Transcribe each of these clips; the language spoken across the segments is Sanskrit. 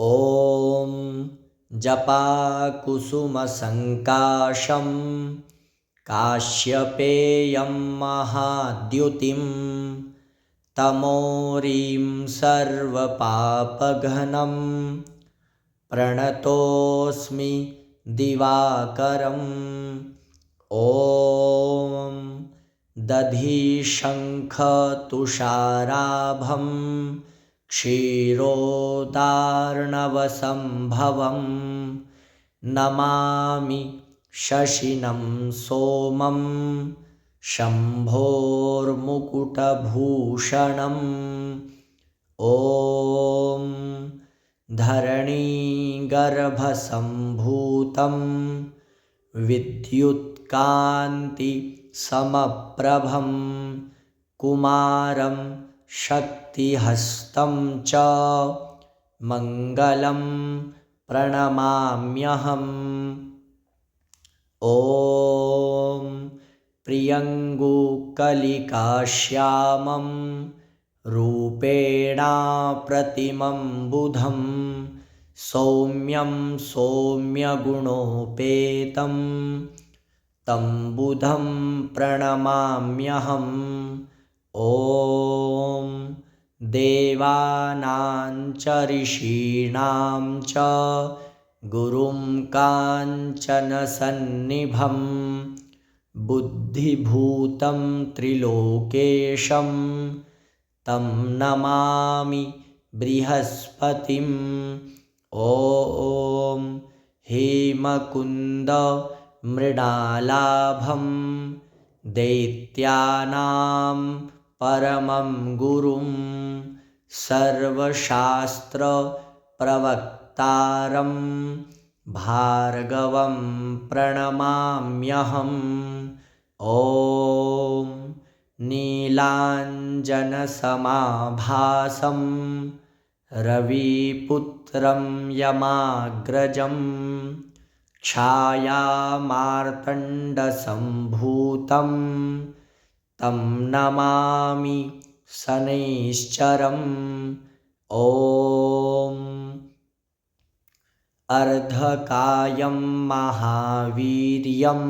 ॐ जपाकुसुमसङ्काशं काश्यपेयं महाद्युतिं तमोरीं सर्वपापघ्नं प्रणतोऽस्मि दिवाकरम् ॐ दधिशङ्खतुषाराभं क्षीरोदार्णवसम्भवं नमामि शशिनं सोमं शम्भोर्मुकुटभूषणम् ॐ धरणीगर्भसम्भूतं विद्युत्कान्तिसमप्रभं कुमारं शक्तिहस्तं च मङ्गलं प्रणमाम्यहम् ॐ प्रियङ्गुकलिकाश्यामं रूपेणाप्रतिमं बुधं सौम्यं सौम्यगुणोपेतं तं बुधं प्रणमाम्यहम् ॐ देवानां च ऋषीणां च गुरुं काञ्चनसन्निभं बुद्धिभूतं त्रिलोकेशं तं नमामि बृहस्पतिम् ॐ हेमकुन्दमृणालाभं दैत्यानां परमं गुरुं सर्वशास्त्रप्रवक्तारं भार्गवं प्रणमाम्यहम् ॐ नीलाञ्जनसमाभासं रविपुत्रं यमाग्रजं छायामार्तण्डसम्भूतं तं नमामि शनैश्चरम् ॐ अर्धकायं महावीर्यं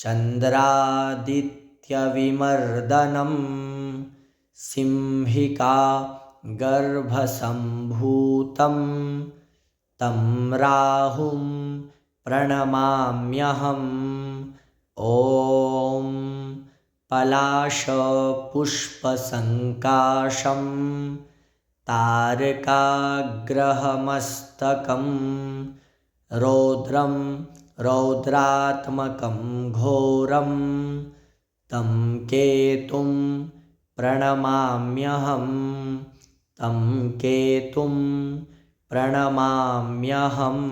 चन्द्रादित्यविमर्दनं सिंहिका गर्भसम्भूतं तं राहुं प्रणमाम्यहम् ॐ पलाशपुष्पसङ्काशं तारकाग्रहमस्तकं रौद्रं रौद्रात्मकं घोरं तं केतुं प्रणमाम्यहम् तं केतुं प्रणमाम्यहम्।